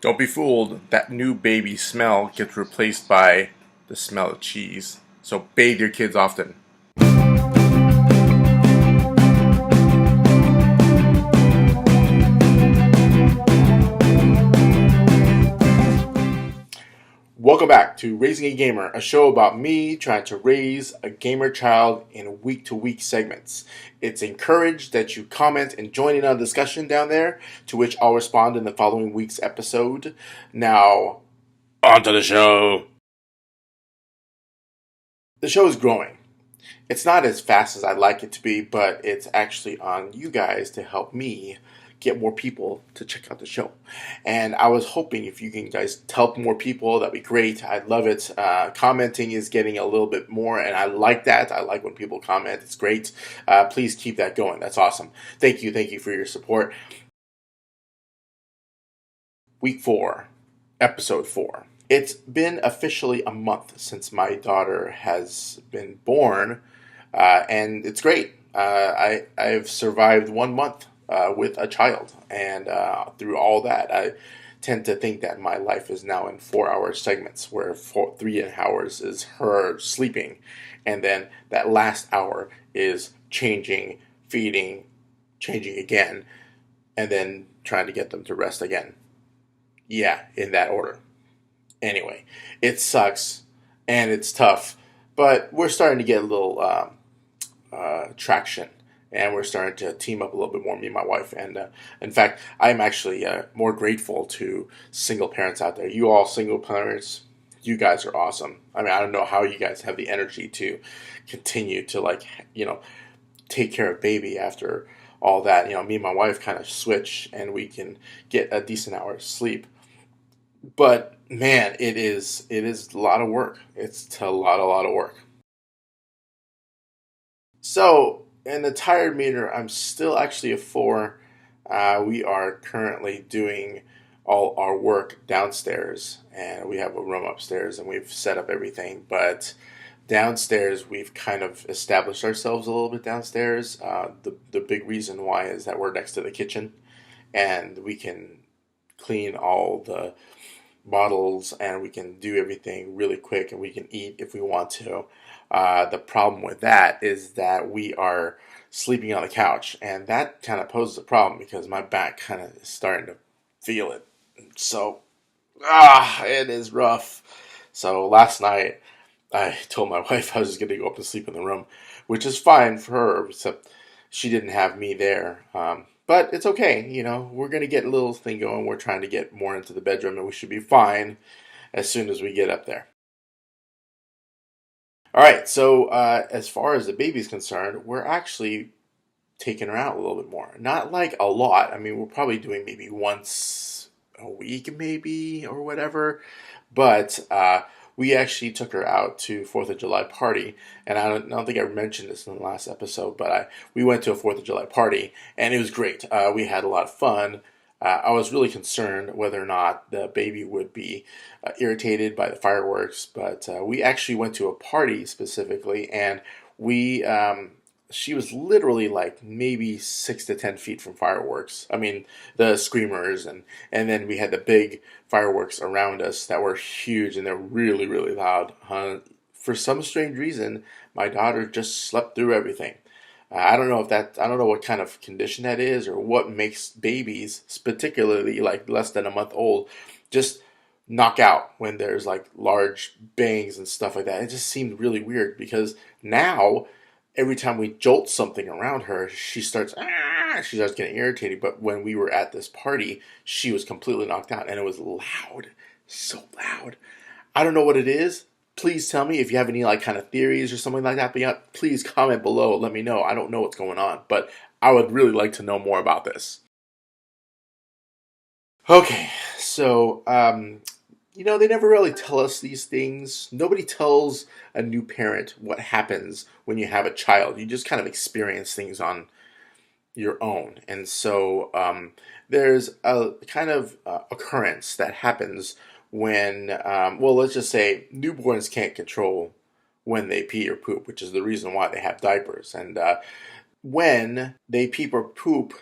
Don't be fooled. That new baby smell gets replaced by the smell of cheese. So bathe your kids often. Welcome back to Raising a Gamer, a show about me trying to raise a gamer child in week-to-week segments. It's encouraged that you comment and join in on the discussion down there, to which I'll respond in the following week's episode. Now, on to the show. The show is growing. It's not as fast as I'd like it to be, but it's actually on you guys to help me get more people to check out the show. And I was hoping if you can guys help more people, that'd be great. I'd love it. Commenting is getting a little bit more, and I like that. I like when people comment. It's great. Please keep that going. That's awesome. Thank you for your support. Week 4, episode 4. It's been officially a month since my daughter has been born, and it's great. I've survived 1 month with a child, and through all that, I tend to think that my life is now in 4-hour segments, where 3 hours is her sleeping, and then that last hour is changing, feeding, changing again, and then trying to get them to rest again. Yeah, in that order. Anyway, it sucks and it's tough, but we're starting to get a little traction, and we're starting to team up a little bit more, me and my wife. And in fact, I'm actually more grateful to single parents out there. You all single parents, you guys are awesome. I mean, I don't know how you guys have the energy to continue to take care of baby after all that. Me and my wife kind of switch, and we can get a decent hour's sleep. But man, it is a lot of work. It's a lot of work. So in the tired meter, I'm still actually a 4. We are currently doing all our work downstairs, and we have a room upstairs, and we've set up everything. But downstairs, we've kind of established ourselves a little bit downstairs. The big reason why is that we're next to the kitchen, and we can clean all the bottles, and we can do everything really quick, and we can eat if we want to. The problem with that is that we are sleeping on the couch, and that kind of poses a problem because my back kind of is starting to feel it. So, it is rough. So last night, I told my wife I was just going to go up and sleep in the room, which is fine for her, except she didn't have me there. But it's okay, we're going to get a little thing going. We're trying to get more into the bedroom, and we should be fine as soon as we get up there. All right, so as far as the baby's concerned, we're actually taking her out a little bit more. Not like a lot. I mean, we're probably doing maybe once a week, maybe, or whatever. But we actually took her out to 4th of July party, and I don't think I mentioned this in the last episode, but we went to a 4th of July party, and it was great. We had a lot of fun. I was really concerned whether or not the baby would be irritated by the fireworks, but we actually went to a party specifically, and we she was literally like maybe 6 to 10 feet from fireworks. I mean, the screamers, and then we had the big fireworks around us that were huge, and they're really, really loud. For some strange reason, my daughter just slept through everything. I don't know I don't know what kind of condition that is, or what makes babies, particularly like less than a month old, just knock out when there's like large bangs and stuff like that. It just seemed really weird because now every time we jolt something around her, she starts getting irritated. But when we were at this party, she was completely knocked out, and it was loud, so loud. I don't know what it is. Please tell me if you have any like kind of theories or something like that. But yeah, please comment below. Let me know. I don't know what's going on, but I would really like to know more about this. Okay, so they never really tell us these things. Nobody tells a new parent what happens when you have a child. You just kind of experience things on your own. And so there's a kind of occurrence that happens when, let's just say newborns can't control when they pee or poop, which is the reason why they have diapers. And when they pee or poop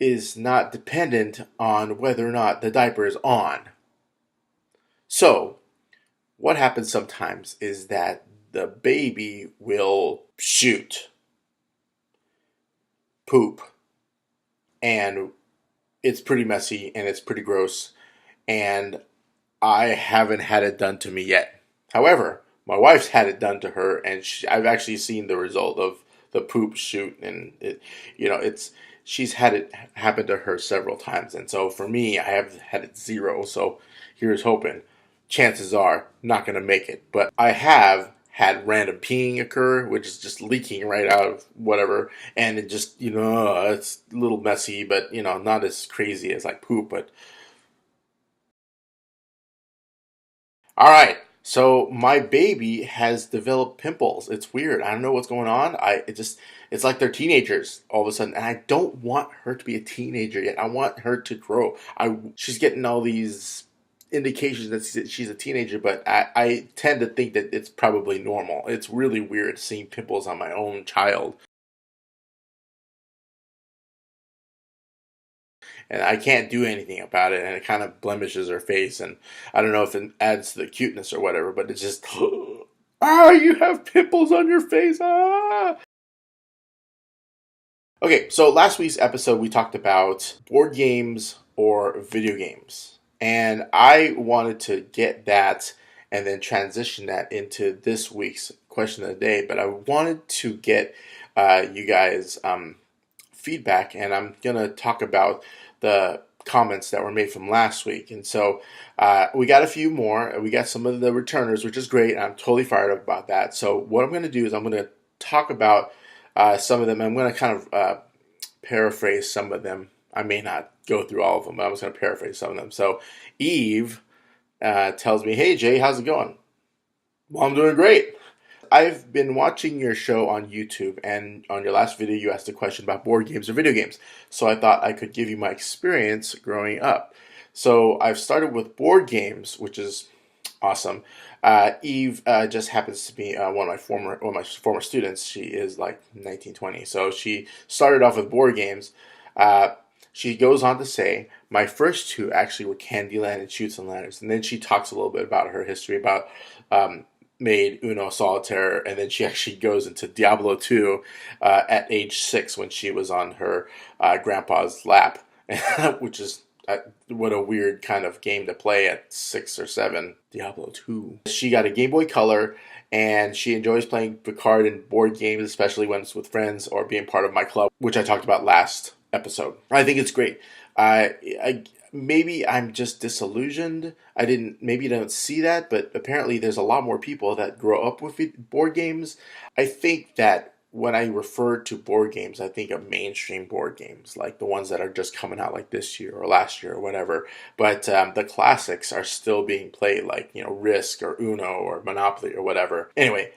is not dependent on whether or not the diaper is on. So, what happens sometimes is that the baby will shoot, poop, and it's pretty messy and it's pretty gross. And I haven't had it done to me yet. However, my wife's had it done to her, and I've actually seen the result of the poop shoot, and it's she's had it happen to her several times, and so for me, I have had it zero. So here's hoping. Chances are not going to make it, but I have had random peeing occur, which is just leaking right out of whatever, and it just it's a little messy, but not as crazy as like poop, but all right. So my baby has developed pimples. It's weird. I don't know what's going on. It's like they're teenagers all of a sudden, and I don't want her to be a teenager yet. I want her to grow. She's getting all these indications that she's a teenager, but I tend to think that it's probably normal. It's really weird seeing pimples on my own child, and I can't do anything about it, and it kind of blemishes her face, and I don't know if it adds to the cuteness or whatever, but it's just ah, you have pimples on your face. Ah. Okay, so last week's episode we talked about board games or video games, and I wanted to get that and then transition that into this week's question of the day, but I wanted to get you guys feedback, and I'm gonna talk about the comments that were made from last week. And so we got a few more. We got some of the returners, which is great. I'm totally fired up about that. So what I'm gonna do is I'm gonna talk about some of them. I'm gonna kind of paraphrase some of them. I may not go through all of them, but I'm just gonna paraphrase some of them. So Eve tells me, "Hey Jay, how's it going?" Well, I'm doing great. I've been watching your show on YouTube, and on your last video, you asked a question about board games or video games. So I thought I could give you my experience growing up. So I've started with board games, which is awesome. Eve just happens to be one of my former students. She is like 19, 20. So she started off with board games. Uh, she goes on to say, my first two actually were Candyland and Chutes and Ladders. And then she talks a little bit about her history, about um, made Uno Solitaire, and then she actually goes into Diablo 2 at age 6 when she was on her grandpa's lap, which is what a weird kind of game to play at 6 or 7. Diablo 2. She got a Game Boy Color, and she enjoys playing Picard and board games, especially when it's with friends or being part of my club, which I talked about last episode. I think it's great. I maybe I'm just disillusioned. Maybe I don't see that, but apparently there's a lot more people that grow up with board games. I think that when I refer to board games, I think of mainstream board games, like the ones that are just coming out like this year or last year or whatever. But the classics are still being played, like, Risk or Uno or Monopoly or whatever. Anyway,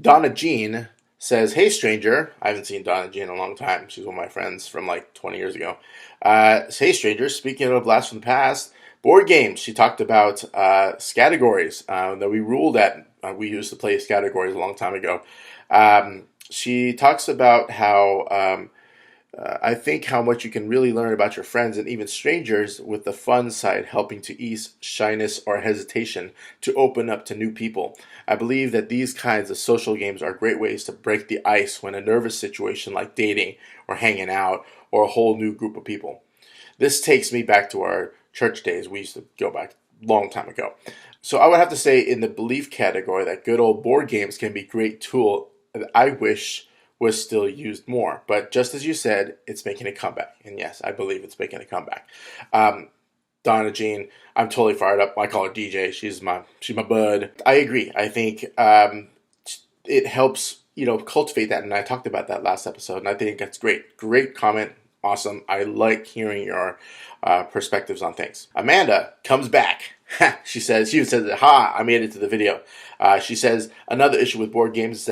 Donna Jean says, "Hey, stranger." I haven't seen Donna Jean in a long time. She's one of my friends from like 20 years ago. Hey, stranger. Speaking of blast from the past, board games. She talked about categories that we ruled at. We used to play categories a long time ago. She talks about how I think how much you can really learn about your friends and even strangers with the fun side helping to ease shyness or hesitation to open up to new people. I believe that these kinds of social games are great ways to break the ice when a nervous situation like dating or hanging out or a whole new group of people. This takes me back to our church days. We used to go back a long time ago. So I would have to say in the belief category that good old board games can be a great tool that I wish was still used more. But just as you said, it's making a comeback. And yes, I believe it's making a comeback. Donna Jean, I'm totally fired up. I call her DJ. She's my bud. I agree. I think it helps cultivate that, and I talked about that last episode, and I think that's great. Great comment. Awesome. I like hearing your perspectives on things. Amanda comes back. She says, "Ha! I made it to the video." She says another issue with board games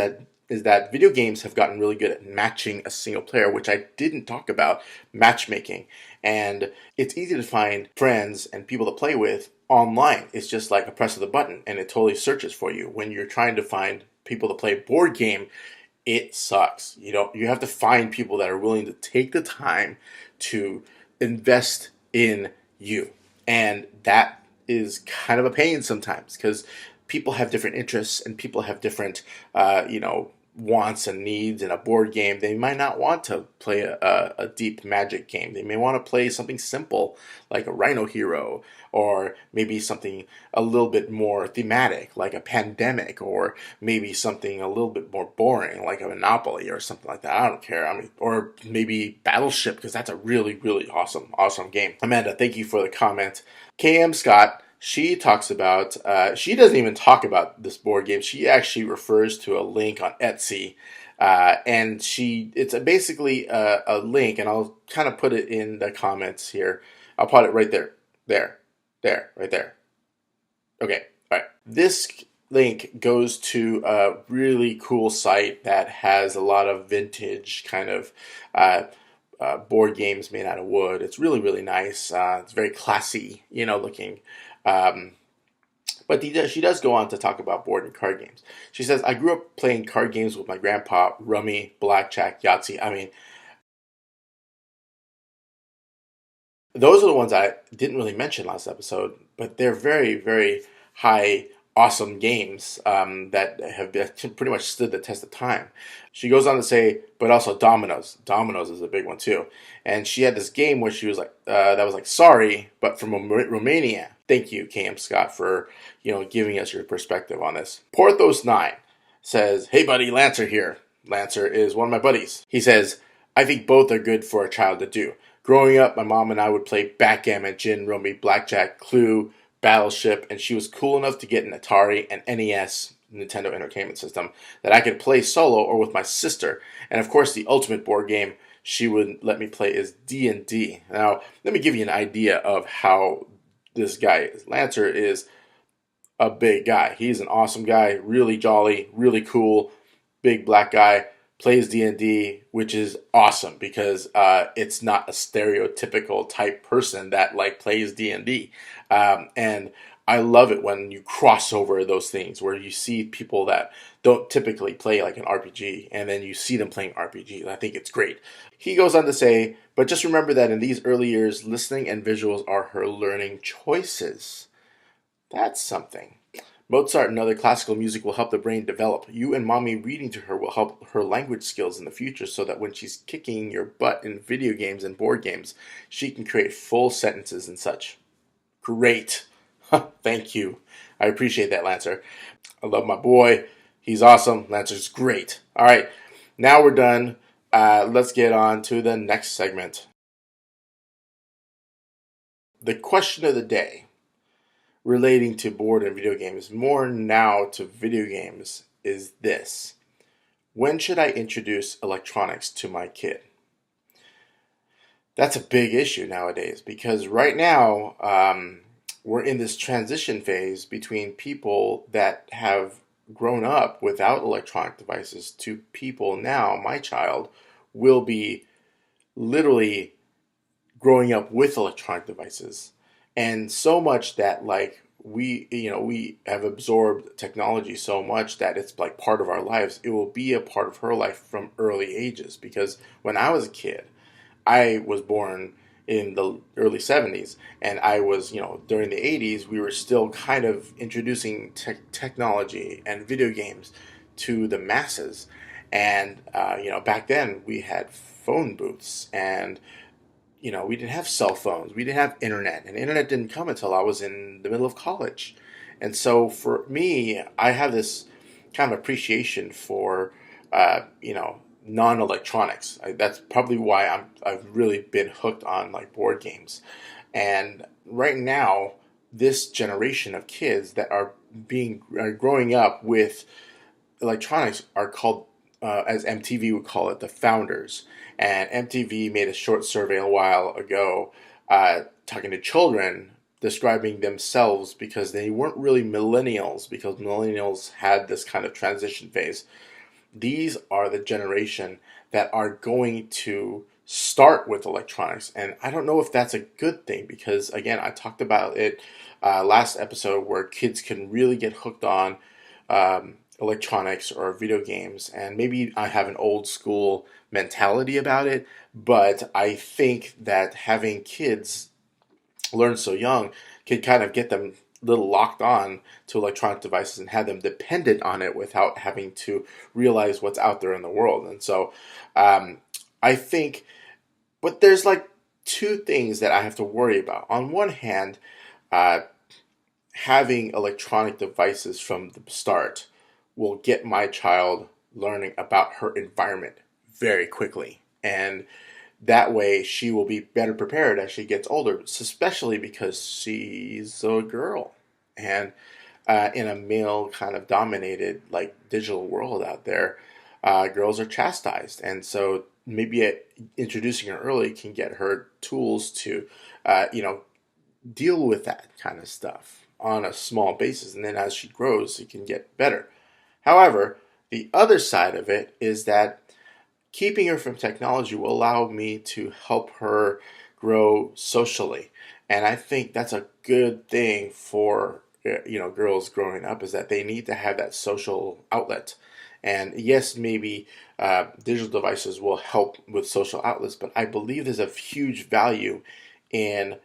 is that video games have gotten really good at matching a single player, which I didn't talk about, matchmaking. And it's easy to find friends and people to play with online. It's just like a press of the button, and it totally searches for you. When you're trying to find people to play a board game, it sucks. You have to find people that are willing to take the time to invest in you. And that is kind of a pain sometimes because people have different interests and people have different, wants and needs in a board game. They might not want to play a deep magic game. They may want to play something simple like a Rhino Hero, or maybe something a little bit more thematic like a Pandemic, or maybe something a little bit more boring like a Monopoly or something like that. I don't care. I mean, or maybe Battleship, because that's a really, really awesome game. Amanda, thank you for the comment. KM Scott, she talks about, she doesn't even talk about this board game. She actually refers to a link on Etsy. And it's basically a link, and I'll kind of put it in the comments here. I'll put it right there. Right there. Okay, all right. This link goes to a really cool site that has a lot of vintage kind of board games made out of wood. It's really, really nice. It's very classy, looking. Um, but she does go on to talk about board and card games. She says, I grew up playing card games with my grandpa, rummy, blackjack, Yahtzee. I mean, those are the ones I didn't really mention last episode, but they're very, very high, awesome games that have pretty much stood the test of time. She goes on to say, but also dominoes. Dominoes is a big one too. And she had this game where she was like, that was like, sorry, but from Romania. Thank you, KM Scott, for giving us your perspective on this. Porthos9 says, hey buddy, Lancer here. Lancer is one of my buddies. He says, I think both are good for a child to do. Growing up, my mom and I would play backgammon, gin, rummy, blackjack, Clue, Battleship, and she was cool enough to get an Atari and NES, Nintendo Entertainment System, that I could play solo or with my sister. And of course, the ultimate board game she would let me play is D&D. Now, let me give you an idea of how this guy is. Lancer is a big guy. He's an awesome guy, really jolly, really cool, big black guy. Plays D&D, which is awesome because it's not a stereotypical type person that like plays D&D. And I love it when you cross over those things where you see people that don't typically play like an RPG and then you see them playing RPGs. I think it's great. He goes on to say, but just remember that in these early years, listening and visuals are her learning choices. That's something. Mozart and other classical music will help the brain develop. You and mommy reading to her will help her language skills in the future so that when she's kicking your butt in video games and board games, she can create full sentences and such. Great. Thank you. I appreciate that, Lancer. I love my boy. He's awesome. Lancer's great. All right. Now we're done. Let's get on to the next segment. The question of the day relating to board and video games, more now to video games, is this. When should I introduce electronics to my kid? That's a big issue nowadays because right now we're in this transition phase between people that have grown up without electronic devices to people now, my child, will be literally growing up with electronic devices. And so much that like we have absorbed technology so much that it's like part of our lives. It will be a part of her life from early ages because when I was a kid, I was born in the early 70s and I was, during the 80s, we were still kind of introducing technology and video games to the masses. And, back then we had phone booths and we didn't have cell phones. We didn't have internet. And internet didn't come until I was in the middle of college. And so for me, I have this kind of appreciation for, non-electronics. That's probably why I've really been hooked on like board games. And right now, this generation of kids that are growing up with electronics are called, as MTV would call it, the founders. And MTV made a short survey a while ago talking to children, describing themselves because they weren't really millennials, because millennials had this kind of transition phase. These are the generation that are going to start with electronics. And I don't know if that's a good thing because, again, I talked about it last episode where kids can really get hooked on electronics or video games. And maybe I have an old school mentality about it, but I think that having kids learn so young can kind of get them a little locked on to electronic devices and have them dependent on it without having to realize what's out there in the world. And so I think, but there's like two things that I have to worry about. On one hand, uh, having electronic devices from the start will get my child learning about her environment very quickly. And that way she will be better prepared as she gets older, especially because she's a girl. And in a male kind of dominated like digital world out there, girls are chastised. And so maybe introducing her early can get her tools to, deal with that kind of stuff on a small basis. And then as she grows, it can get better. However, the other side of it is that keeping her from technology will allow me to help her grow socially. And I think that's a good thing for girls growing up, is that they need to have that social outlet. And yes, maybe digital devices will help with social outlets, but I believe there's a huge value in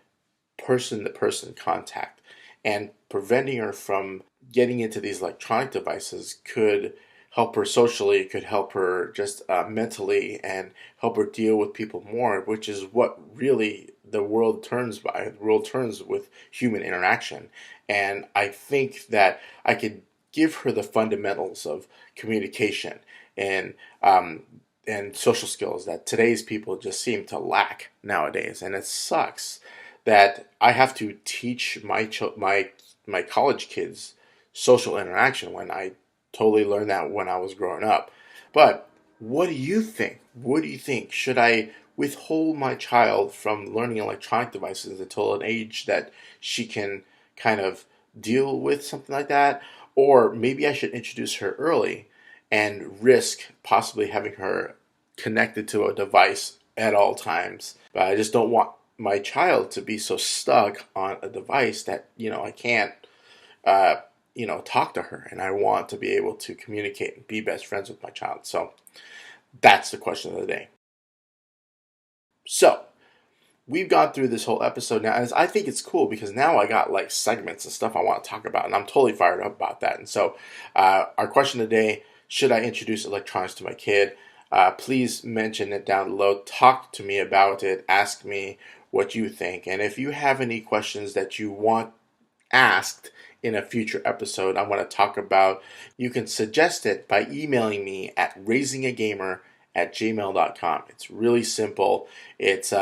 person to person contact. And preventing her from getting into these electronic devices could help her socially, could help her just mentally, and help her deal with people more, which is what really the world turns by. The world turns with human interaction. And I think that I could give her the fundamentals of communication and social skills that today's people just seem to lack nowadays. And it sucks that I have to teach my college kids social interaction when I totally learned that when I was growing up. But what do you think? What do you think? Should I withhold my child from learning electronic devices until an age that she can kind of deal with something like that? Or maybe I should introduce her early and risk possibly having her connected to a device at all times. But I just don't want my child to be so stuck on a device that, I can't, talk to her. And I want to be able to communicate and be best friends with my child. So that's the question of the day. So we've gone through this whole episode now, and I think it's cool because now I got like segments of stuff I want to talk about, and I'm totally fired up about that. And so, our question today: should I introduce electronics to my kid? Please mention it down below. Talk to me about it. Ask me what you think, and if you have any questions that you want asked in a future episode I want to talk about, you can suggest it by emailing me at raisingagamer@gmail.com. It's really simple. It's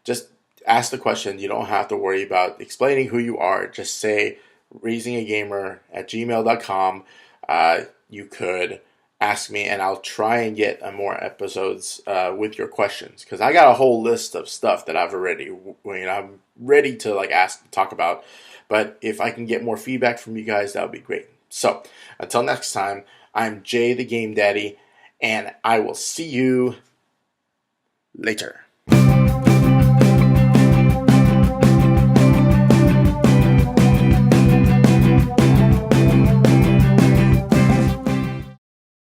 just ask the question. You don't have to worry about explaining who you are. Just say raisingagamer@gmail.com. You could ask me, and I'll try and get more episodes with your questions, because I got a whole list of stuff that I'm ready to talk about. But if I can get more feedback from you guys, that would be great. So until next time, I'm Jay the Game Daddy, and I will see you later.